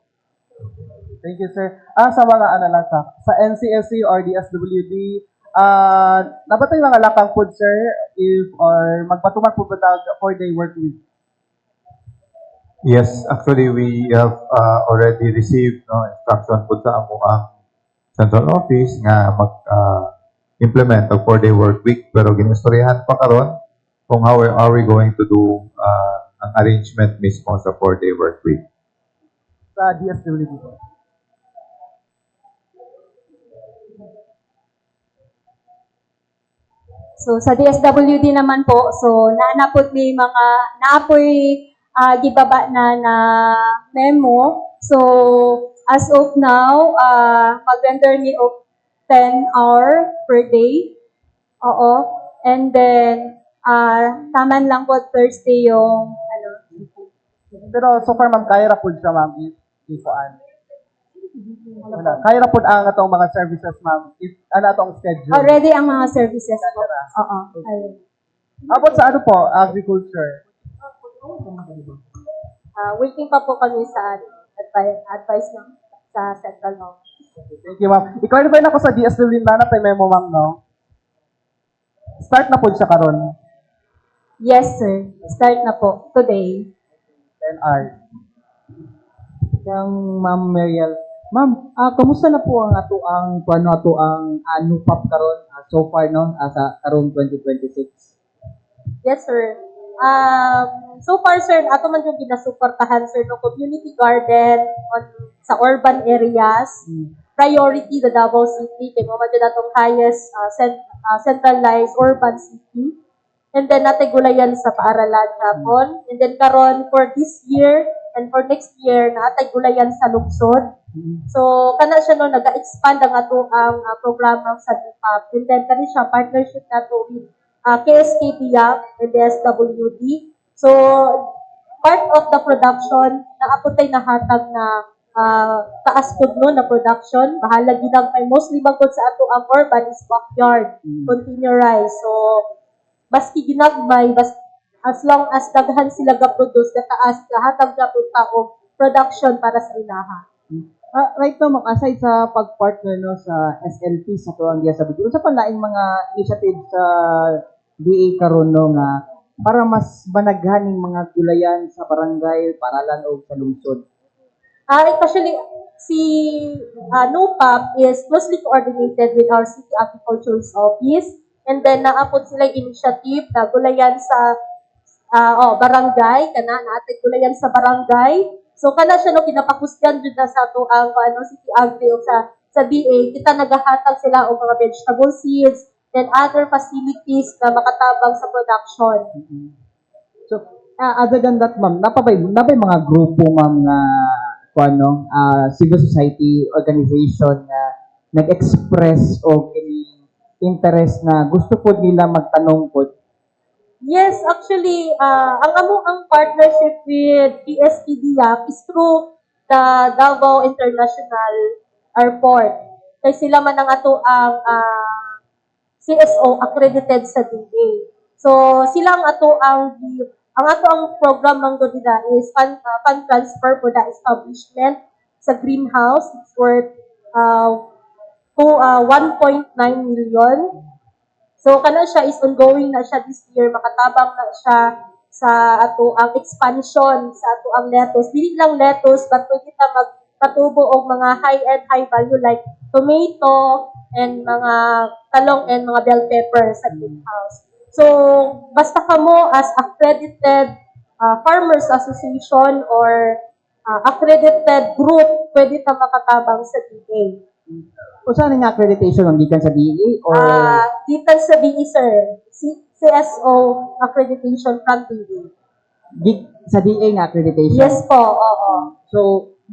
Thank you, sir. Sa mga lang sa NCSC or DSWD, nabatay mga lakang food, sir, if or magpatuman po ba 4-day work week? Yes, actually we have already received instruction po sa amuang central office nga mag-implement of 4-day work week, pero ginistoryahan pa karon kung how are we going to do ang arrangement mismo sa 4-day work week. Sa DSWD po. So sa DSWD naman po, so naanapod may mga naapoy gibaba na memo. So as of now, mag-render me of 10 hour per day. Oo. And then taman lang po Thursday yung Pero so far, ma'am, kaya ra po siya, ma'am, if kaya ra po ang atong mga services, ma'am, if atong schedule. already ang mga services po. Oo. Ayun. About sa ano po, agriculture. Waiting pa po kami sa advice ng sa central office. Thank you, ma'am. I-clarify na ko sa DSWD na natay memo, ma'am, no? Start na po siya karon. Yes, sir. Start na po today. 10 hours. Yang Ma'am Mariel. Ma'am, kamusta na po ang ang NUPAP karon so far no sa karong 2026? Yes, sir. So far, sir, ato man yung ginasuportahan, sir, no community garden sa urban areas. Priority the Davao City, kay mo man dyan atong highest centralized urban city. And then natin gulayan sa paaralan hapon. And then karon for this year and for next year, natin gulayan sa lungsod. So, kana siya no, nag-expand ang ato ang programa sa DPAP. And then, kani siya, partnership nato with KSKPIAP and SWD. So, part of the production, naapotay na hatag na taas po no na production. Bahala ginag may mostly bangkod sa ato ang urban is backyard, containerized. So, baski ginagmay, as long as daghan sila ga-produce, gataas, gahatag na po taong production para sa ilaha. Right now, ma'am, aside sa pag-partner no sa SLP sa tuwang diya sa video, sa palaing mga initiative sa DA karon no nga para mas banaghaning mga gulayan sa barangay, paralan o sa lungsod. Actually, si NUPAP is closely coordinated with our City Agriculture's Office. And then, naapot sila initiative na gulayan sa barangay, natin gulayan sa barangay. So, kana siya no, kinapakusgan dyan na sa ito ang City Agri o sa DA. Kita nagahatag sila o mga vegetable seeds, then other facilities na makatabang sa production. So, other than that, ma'am, napabay mga grupo, ma'am, nga civil society organization na nag-express o interest na gusto po nila magtanong po? Yes, actually, ang partnership with PSPDIAP is through the Davao International Airport. Kaya sila man ang ato ang CSO accredited sa DA. So, sila ang ato ang program ng nila is fund transfer for the establishment sa greenhouse. It's worth 1.9 million. So, kana siya is ongoing na siya this year. Makatabang na siya sa ato ang expansion sa ato ang lettuce. Dili lang lettuce, but pwede kita magpatubo og mga high-end, high-value like tomato and mga talong and mga bell pepper sa greenhouse. So, basta kamo as accredited farmers association or accredited group, pwede ta makatabang sa DA. O saan nga accreditation? Ang gikan sa DA? Or Dito sa DA, sir. CSO accreditation from DA. sa DA nga accreditation? Yes po, oo. So,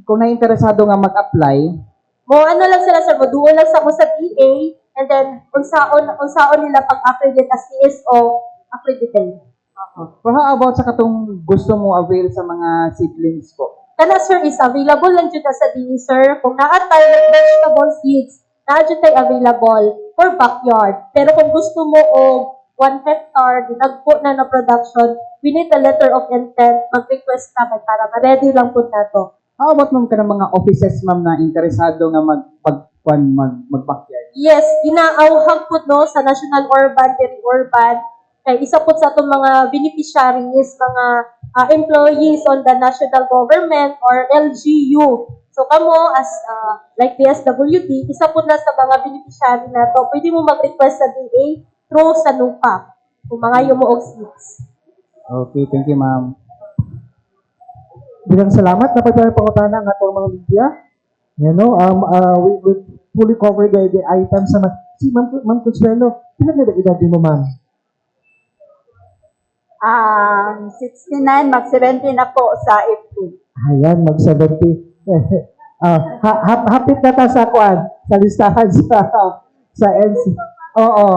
kung na-interesado nga mag-apply, Mo ano lang sila sir, mo duol lang sa mo sa DA, and then unsaon nila pag-accredit as CSO accredited. so how about sa katong gusto mo avail sa mga seedlings po? Kana sir is available lang jud sa DA sir. Kung naa tayo like vegetable seeds, naa jud tayo available for backyard. Pero kung gusto mo og 1 hectare, dinagpo na na production, we need a letter of intent, mag-request ka kay para ma-ready lang po nato. How about ma'am ka ng mga offices ma'am na interesado nga mag-backyard? Yes, ginaawhag po no sa National Urban, Peri-Urban. Kay isa po sa itong mga beneficiaries, mga employees on the national government or LGU. So kamo as like DSWD, isa po na sa mga beneficiary na to, pwede mo mag-request sa DA through sa NUPA, kung mga yumuog seats. Okay, thank you ma'am. Bilang salamat na pagpapangutana ng atong mga media. We fully cover the items na si Ma'am Consuelo, pinag-edad din mo, ma'am? 69, mag-70 na po sa April. Ayan, mag-70. Hapit na ta sa kuan, sa listahan sa NC. Oo.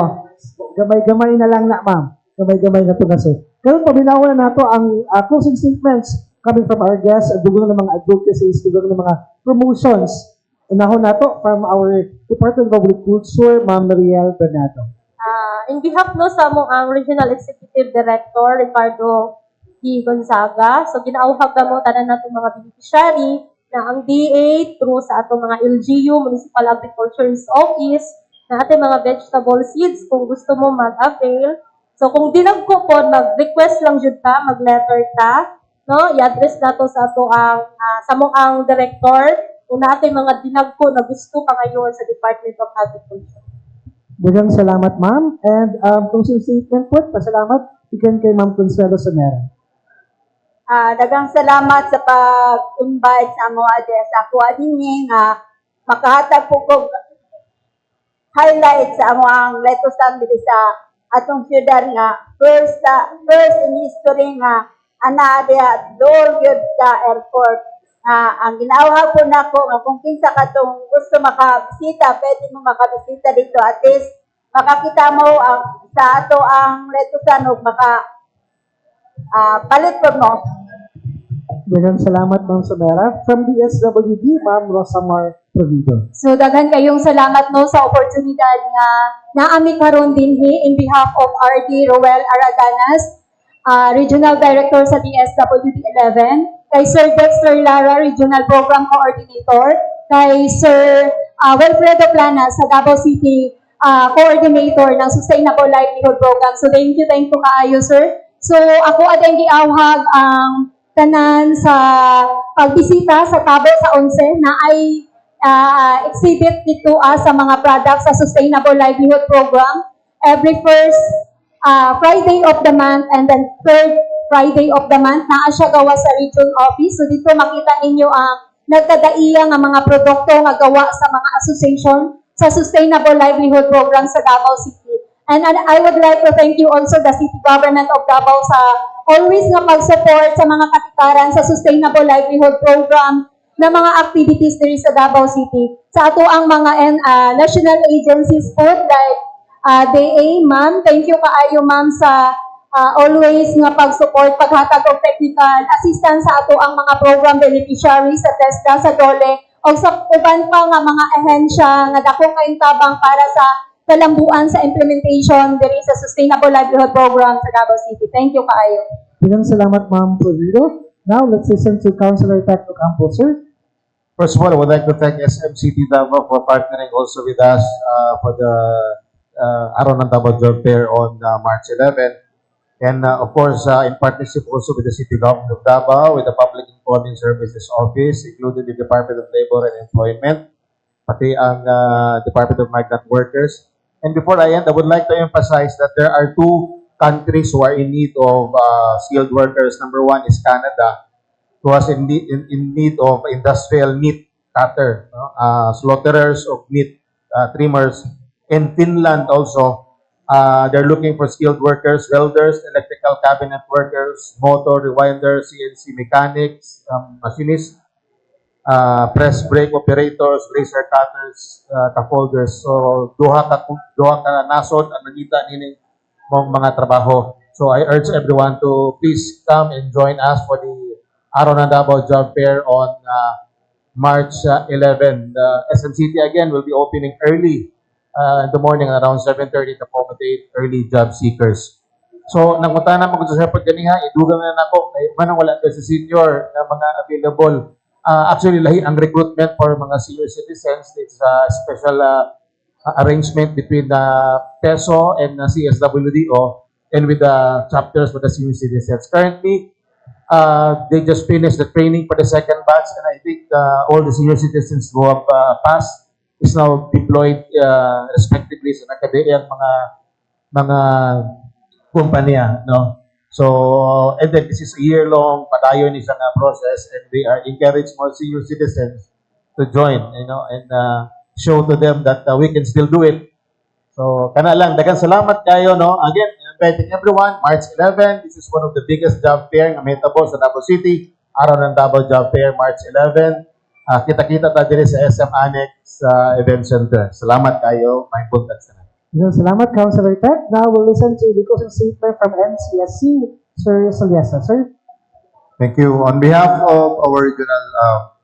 Gamay-gamay na lang na, ma'am. Gamay-gamay na ito na, sir. Karon pabinawan na nato ang closing statements coming from our guests, dugo ng mga advocacies, dugo ng mga promotions. Unahon nato from our Department of Agriculture, Ma'am Mariel Bernardo. In behalf no sa among ang Regional Executive Director Ricardo D. Gonzaga, so ginaawhag na mo tanan natong mga beneficiary na ang DA through sa atong mga LGU, Municipal Agriculture's Office, na ating mga vegetable seeds kung gusto mo mag-avail. So kung dinagko po, mag-request lang jud ta, mag-letter ta, no? I-address nato sa ato ang sa mo ang director kung natin mga dinagko na gusto pa ngayon sa Department of Agriculture. Daghang salamat, ma'am. And closing statement po, pasalamat ikan kay Ma'am Consuelo Somera. Daghang salamat sa pag-invite sa mga sa ako dinhi nga makahatag po ko highlight sa ang letosan diri sa atong syudad nga first in history nga ana dia door gyud sa airport. Ang ginawha ko nako nga kung kinsa katong gusto makabisita, pwede mo makabisita dito at least makakita mo sa ato ang letosan ug palit po mo. Daghang salamat, Ma'am Somera. From DSWD, Ma'am Rosamar Provido. So daghan kayong salamat no sa oportunidad nga naami karon dinhi in behalf of RD Roel Aradanas, Regional Director sa DSWD 11, kay Sir Dexter Lara, Regional Program Coordinator, kay Sir Wilfredo Planas sa Davao City Coordinator ng Sustainable Livelihood Program. So thank you kaayo sir. So ako adeng giawhag ang tanan sa pagbisita sa Tabo sa 11 na ay exhibit dito sa mga products sa Sustainable Livelihood Program every first Friday of the month and then third Friday of the month na siya gawa sa region office. So dito makita ninyo ang nagkadaiya nga mga produkto nga gawa sa mga association sa Sustainable Livelihood Program sa Davao City. And I would like to thank you also the City Government of Davao sa always nga pag-support sa mga katikaran sa Sustainable Livelihood Program na mga activities diri sa Davao City. Sa ato ang mga national agencies po like DA, ma'am, thank you kaayo ma'am sa always nga pag-support, paghatag og technical assistance sa ato ang mga program beneficiaries sa TESDA, sa DOLE, o sa uban pa nga mga ahensya nga dako kayong tabang para sa kalambuan sa implementation diri sa Sustainable Livelihood Program sa Davao City. Thank you kaayo. Daghang salamat, Ma'am Provido. Now, let's listen to Councilor Tek Ocampo, sir. First of all, I would like to thank SMCT Davao for partnering also with us for the Araw ng Davao Job Fair on March 11. And of course, in partnership also with the City Government of Davao, with the Public Employment Services Office, including the Department of Labor and Employment, pati ang Department of Migrant Workers. And before I end, I would like to emphasize that there are two countries who are in need of skilled workers. Number one is Canada, who is in need of industrial meat cutter, slaughterers of meat, trimmers. In Finland also, they're looking for skilled workers, welders, electrical cabinet workers, motor rewinders, CNC mechanics, machinists. press brake operators, laser cutters, tafolders. So duha ka nasod ang nangita nining mga trabaho. So I urge everyone to please come and join us for the Araw ng Davao Job Fair on March 11. The SM City again will be opening early in the morning around 7:30 to accommodate early job seekers. So nangunta na mo sa sapot ganiha, idugang na nako kay manang wala pa sa senior na mga available. Actually lahi ang recruitment for mga senior citizens. It's a special arrangement between the PESO and CSWDO and with the chapters for the senior citizens. Currently, they just finished the training for the second batch, and I think all the senior citizens who have passed is now deployed respectively sa nakadiyang mga kumpanya, no? So, and then this is a year-long padayon isang process, and we are encourage more senior citizens to join, and show to them that we can still do it. So, kana lang, daghang salamat kayo, no? Again, inviting everyone, March 11, this is one of the biggest job fair nga mahitabo sa Davao City, Araw ng Davao Job Fair, March 11. Kita-kita ta diri sa SM Annex Event Center. Salamat kayo, may puntat sa Salamat, Councilor Ted. Now we'll listen to the closing statement from NCSC, Sir Saliesa. Sir? Thank you. On behalf of our Regional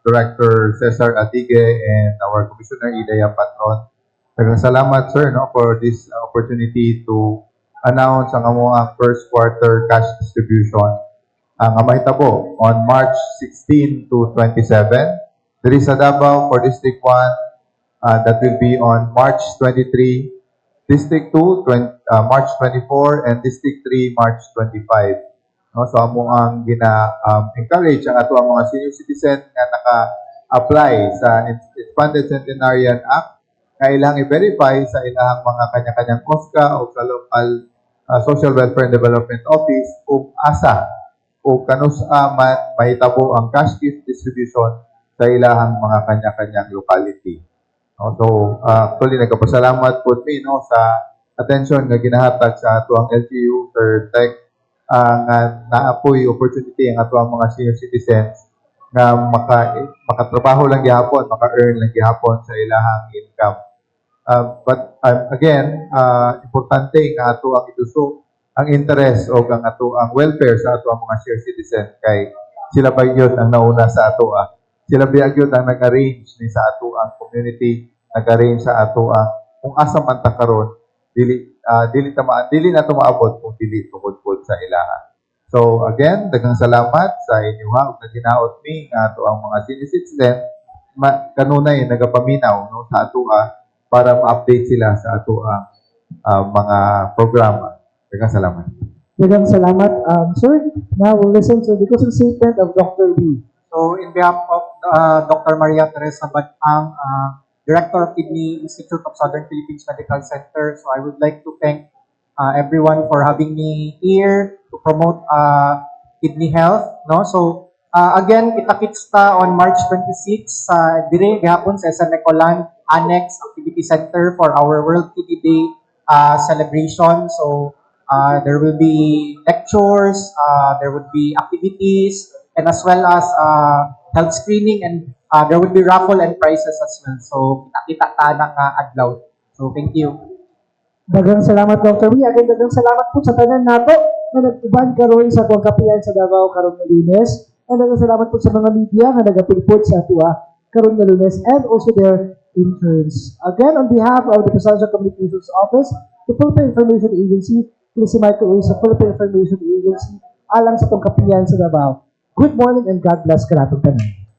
Director Cesar Atige and our Commissioner Idaya Patron, daghang salamat, sir, no, for this opportunity to announce ang among first quarter cash distribution ang mahitabo on March 16 to 27. There is a Davao for District 1 that will be on March 23, District 2 March 24, and District 3 March 25. No, so among ang encourage ang ato ang mga senior citizen nga naka-apply sa Expanded Centenarian Act nga ilang i-verify sa ilang mga kanya-kanyang KOSCA o sa local Social Welfare and Development Office kung asa o kanus-a man mahitabo ang cash gift distribution sa ilang mga kanya-kanyang locality. No, so actually nagpasalamat po mi, no, sa attention nga ginahatag sa ato ang LGU Sir Tech nga naapoy opportunity ang ato ang mga senior citizens nga makatrabaho lang gihapon, maka-earn lang gihapon sa ilahang income. But again, importante nga ato ang iduso ang interest o ang ato ang welfare sa ato ang mga senior citizen kay sila ba yun ang nauna sa ato sila ba yun ang nag-arrange ni sa ato ang community, nag-arrange sa ato ang kung asa man ta karon dili na tumaabot kung dili tungkol sa ilaha. So again, daghang salamat sa inyo ug naginaot mi nga ato ang mga senior citizen kanunay nagapaminaw, no, sa ato para ma-update sila sa ato ang mga programa. Daghang salamat. Daghang salamat, sir. Now we'll listen to the closing statement of Dr. B. So, in behalf of Dr. Maria Teresa Batang, Director of Kidney Institute of Southern Philippines Medical Center, so I would like to thank everyone for having me here to promote kidney health. No, so again, kita-kits ta on March 26 sa dire gihapon sa SM Ecoland Annex Activity Center for our World Kidney Day celebration. So there will be lectures, there would be activities, and as well as health screening, and there would be raffle and prizes as well. So kita ta na adlaw. So thank you. Daghang salamat, Dr. B. Again, daghang salamat po sa tanan nato na nag-uban karon sa tuwang kapiyan sa Davao karon nga Lunes. And daghang salamat po sa mga media nga nagapilpot sa atua karon nga Lunes and also their interns. Again, on behalf of the Presidential Communications Office, the Philippine Information Agency, si Michael A. sa Philippine Information Agency, alang sa tuwang kapiyan sa Davao. Good morning and God bless kalatong tanan.